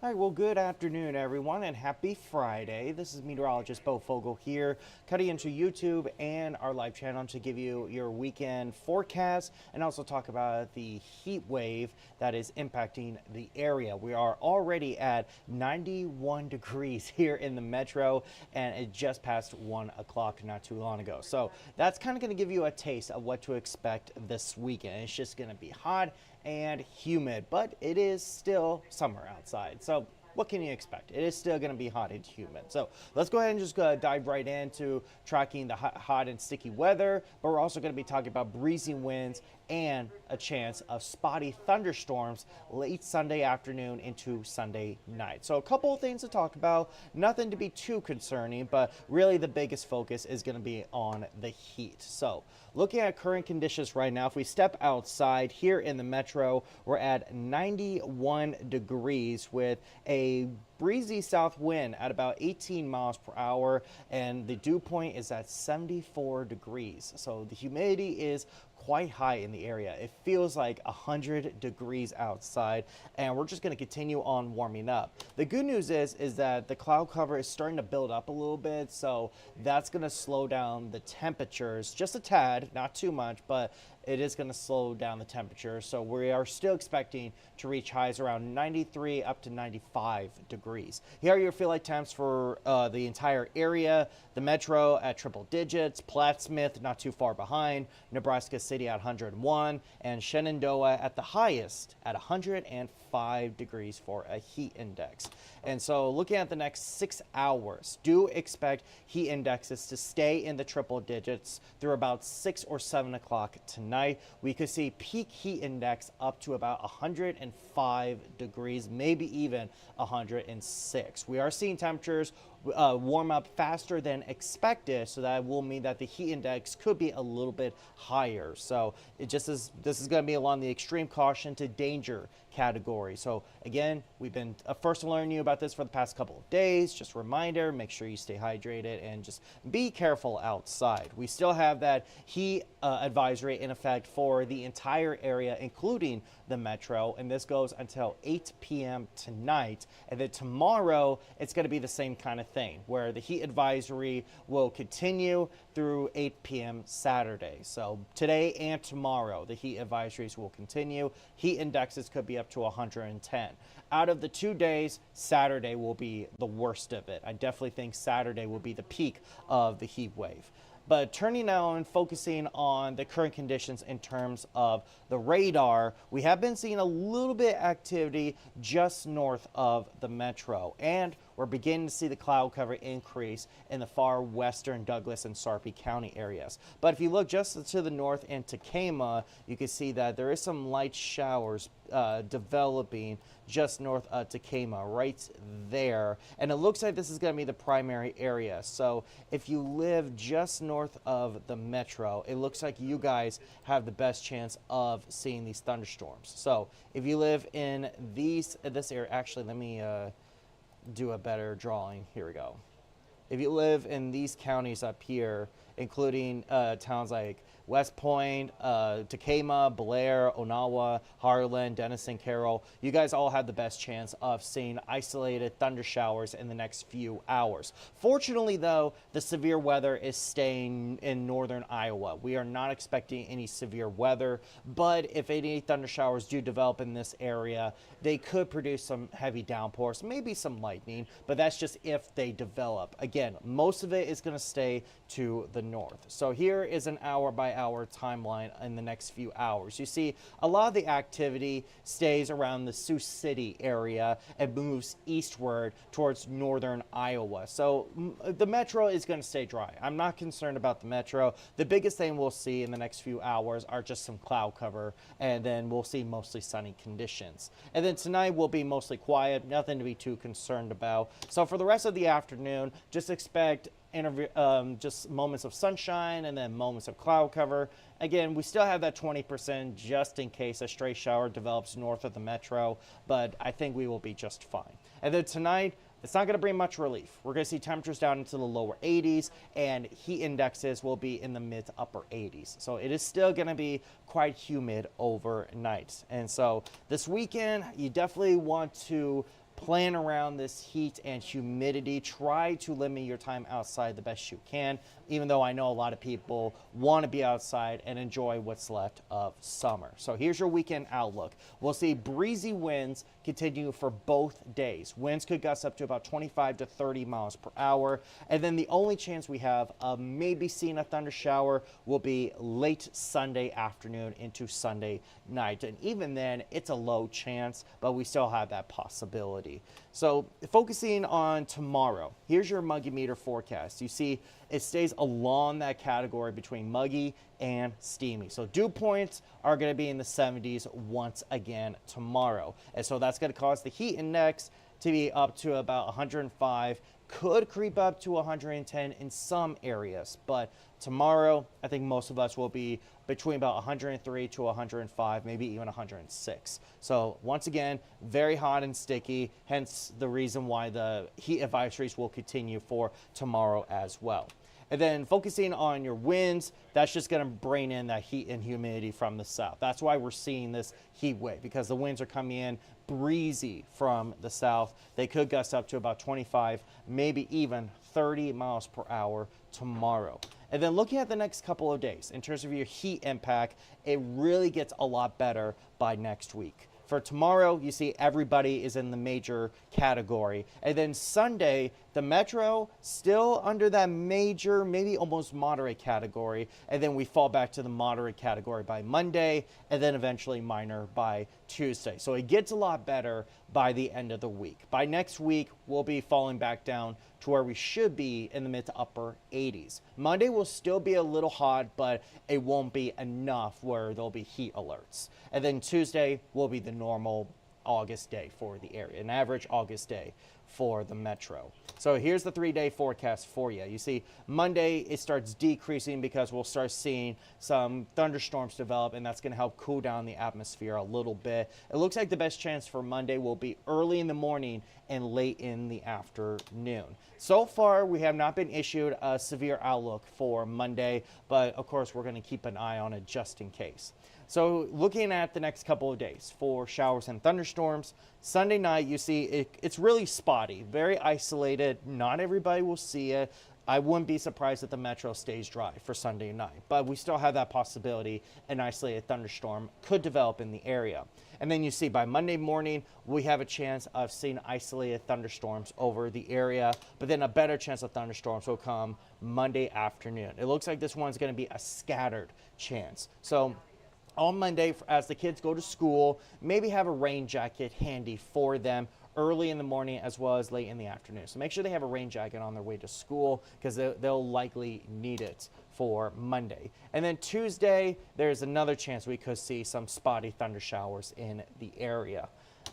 All right, well, good afternoon, everyone, and happy Friday. This is meteorologist Bo Fogel here, cutting into YouTube and our live channel to give you your weekend forecast and also talk about the heat wave that is impacting the area. We are already at 91 degrees here in the metro, and it just passed 1 o'clock not too long ago. So that's kind of going to give you a taste of what to expect this weekend. It's just going to be hot and humid, but it is still summer outside. So what can you expect? It is still going to be hot and humid. So let's go ahead and just dive right into tracking the hot and sticky weather, but we're also going to be talking about breezy winds and a chance of spotty thunderstorms late Sunday afternoon into Sunday night. So a couple of things to talk about, nothing to be too concerning, but really the biggest focus is going to be on the heat. So looking at current conditions right now, if we step outside here in the metro, we're at 91 degrees with a breezy south wind at about 18 miles per hour, and the dew point is at 74 degrees. So the humidity is quite high in the area. It feels like 100 degrees outside, and we're just going to continue on warming up. The good news is that the cloud cover is starting to build up a little bit, so that's going to slow down the temperatures just a tad, not too much, but it is going to slow down the temperature. So we are still expecting to reach highs around 93 up to 95 degrees. Here are your feel like temps for the entire area. The metro at triple digits, Plattsmouth not too far behind, Nebraska City at 101, and Shenandoah at the highest at 105 degrees for a heat index. And so looking at the next 6 hours, do expect heat indexes to stay in the triple digits through about 6 or 7 o'clock tonight. We could see peak heat index up to about 105 degrees, maybe even 106. We are seeing temperatures warm up faster than expected, so that will mean that the heat index could be a little bit higher. So this is going to be along the extreme caution to danger category. So again, we've been first alerting you about this for the past couple of days. Just a reminder, make sure you stay hydrated and just be careful outside. We still have that heat advisory in effect for the entire area, including the metro, and this goes until 8 p.m. tonight. And then tomorrow, it's going to be the same kind of thing, where the heat advisory will continue through 8 p.m. Saturday. So today and tomorrow, the heat advisories will continue. Heat indexes could be up to 110. Out of the 2 days, Saturday will be the worst of it. I definitely think Saturday will be the peak of the heat wave. But turning now and focusing on the current conditions in terms of the radar, we have been seeing a little bit activity just north of the metro, and we're beginning to see the cloud cover increase in the far western Douglas and Sarpy County areas. But if you look just to the north in Tacoma, you can see that there is some light showers developing just north of Tacoma, right there. And it looks like this is going to be the primary area. So if you live just north of the metro, it looks like you guys have the best chance of seeing these thunderstorms. So if you live in this area, actually, let me do a better drawing. Here we go. If you live in these counties up here, including towns like West Point, Tacoma, Blair, Onawa, Harlan, Denison, Carroll, you guys all have the best chance of seeing isolated thunder showers in the next few hours. Fortunately, though, the severe weather is staying in northern Iowa. We are not expecting any severe weather, but if any thunder showers do develop in this area, they could produce some heavy downpours, maybe some lightning, but that's just if they develop. Again, most of it is going to stay to the north. So here is an hour by hour timeline in the next few hours. You see a lot of the activity stays around the Sioux City area and moves eastward towards northern Iowa. So the metro is going to stay dry. I'm not concerned about the metro. The biggest thing we'll see in the next few hours are just some cloud cover, and then we'll see mostly sunny conditions. And then tonight will be mostly quiet, nothing to be too concerned about. So for the rest of the afternoon, just expect just moments of sunshine and then moments of cloud cover. Again, we still have that 20% just in case a stray shower develops north of the metro, but I think we will be just fine. And then tonight, it's not going to bring much relief. We're going to see temperatures down into the lower 80s, and heat indexes will be in the mid to upper 80s. So it is still going to be quite humid overnight. And so this weekend, you definitely want to plan around this heat and humidity. Try to limit your time outside the best you can, even though I know a lot of people want to be outside and enjoy what's left of summer. So here's your weekend outlook. We'll see breezy winds continue for both days. Winds could gust up to about 25 to 30 miles per hour. And then the only chance we have of maybe seeing a thunder shower will be late Sunday afternoon into Sunday night. And even then, it's a low chance, but we still have that possibility. So focusing on tomorrow, here's your muggy meter forecast. You see it stays along that category between muggy and steamy. So dew points are going to be in the 70s once again tomorrow. And so that's going to cause the heat index to be up to about 105, could creep up to 110 in some areas. But tomorrow, I think most of us will be between about 103 to 105, maybe even 106. So once again, very hot and sticky, hence the reason why the heat advisories will continue for tomorrow as well. And then focusing on your winds, that's just going to bring in that heat and humidity from the south. That's why we're seeing this heat wave, because the winds are coming in breezy from the south. They could gust up to about 25, maybe even 30 miles per hour tomorrow. And then looking at the next couple of days, in terms of your heat impact, it really gets a lot better by next week. For tomorrow, you see everybody is in the major category. And then Sunday, the metro still under that major, maybe almost moderate category. And then we fall back to the moderate category by Monday, and then eventually minor by Tuesday. So it gets a lot better by the end of the week. By next week, we'll be falling back down to where we should be in the mid to upper 80s. Monday will still be a little hot, but it won't be enough where there'll be heat alerts. And then Tuesday will be the normal August day for the area, an average August day for the metro. So here's the 3-day forecast for you. You see, Monday it starts decreasing because we'll start seeing some thunderstorms develop, and that's going to help cool down the atmosphere a little bit. It looks like the best chance for Monday will be early in the morning and late in the afternoon. So far, we have not been issued a severe outlook for Monday, but of course, we're going to keep an eye on it just in case. So looking at the next couple of days for showers and thunderstorms, Sunday night, you see it's really spotty, very isolated. Not everybody will see it. I wouldn't be surprised if the metro stays dry for Sunday night, but we still have that possibility an isolated thunderstorm could develop in the area. And then you see by Monday morning, we have a chance of seeing isolated thunderstorms over the area, but then a better chance of thunderstorms will come Monday afternoon. It looks like this one's going to be a scattered chance. So on Monday, as the kids go to school, maybe have a rain jacket handy for them early in the morning as well as late in the afternoon. So make sure they have a rain jacket on their way to school, because they'll likely need it for Monday. And then Tuesday, there's another chance we could see some spotty thunder showers in the area.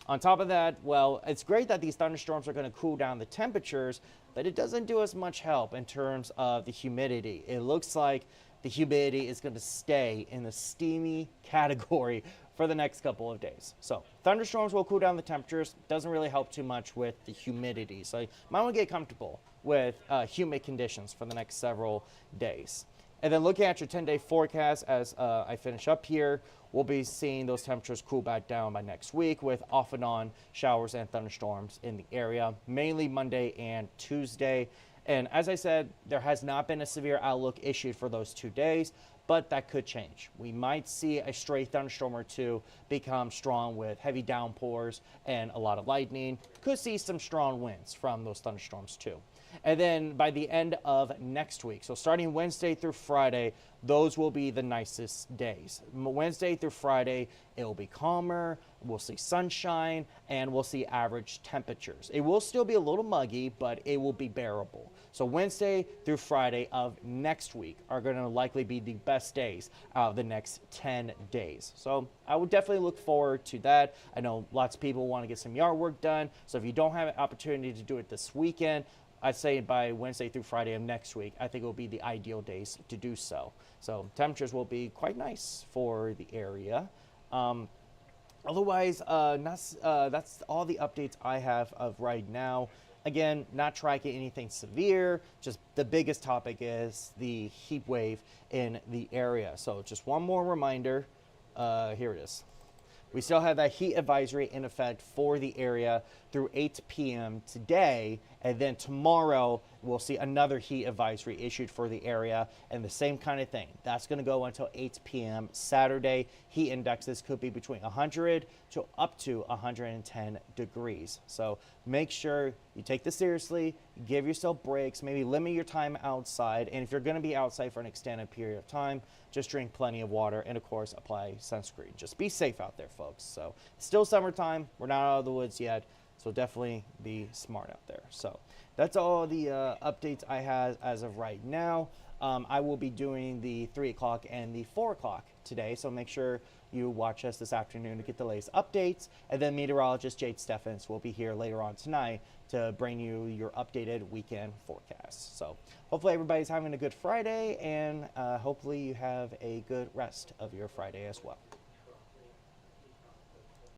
On top of that, well, it's great that these thunderstorms are going to cool down the temperatures, but it doesn't do us much help in terms of the humidity. It looks like the humidity is going to stay in the steamy category for the next couple of days. So thunderstorms will cool down the temperatures. Doesn't really help too much with the humidity. So you might want to get comfortable with humid conditions for the next several days. And then looking at your 10-day forecast as I finish up here, we'll be seeing those temperatures cool back down by next week with off and on showers and thunderstorms in the area, mainly Monday and Tuesday. And as I said, there has not been a severe outlook issued for those 2 days, but that could change. We might see a stray thunderstorm or two become strong with heavy downpours and a lot of lightning. Could see some strong winds from those thunderstorms too. And then by the end of next week, so starting Wednesday through Friday, those will be the nicest days. Wednesday through Friday, it will be calmer, we'll see sunshine, and we'll see average temperatures. It will still be a little muggy, but it will be bearable. So Wednesday through Friday of next week are going to likely be the best days out of the next 10 days. So I would definitely look forward to that. I know lots of people want to get some yard work done, so if you don't have an opportunity to do it this weekend, I'd say by Wednesday through Friday of next week, I think it will be the ideal days to do so. So temperatures will be quite nice for the area. Otherwise, that's all the updates I have of right now. Again, not tracking anything severe, just the biggest topic is the heat wave in the area. So just one more reminder, here it is. We still have that heat advisory in effect for the area through 8 p.m. today, and then tomorrow we'll see another heat advisory issued for the area, and the same kind of thing. That's going to go until 8 p.m. Saturday. Heat indexes could be between 100 to up to 110 degrees. So make sure you take this seriously, give yourself breaks, maybe limit your time outside, and if you're going to be outside for an extended period of time, just drink plenty of water and, of course, apply sunscreen. Just be safe out there, folks. So still summertime. We're not out of the woods yet, so definitely be smart out there. So that's all the updates I have as of right now. I will be doing the 3 o'clock and the 4 o'clock today, so make sure you watch us this afternoon to get the latest updates. And then meteorologist Jade Steffens will be here later on tonight to bring you your updated weekend forecast. So hopefully everybody's having a good Friday, and hopefully you have a good rest of your Friday as well.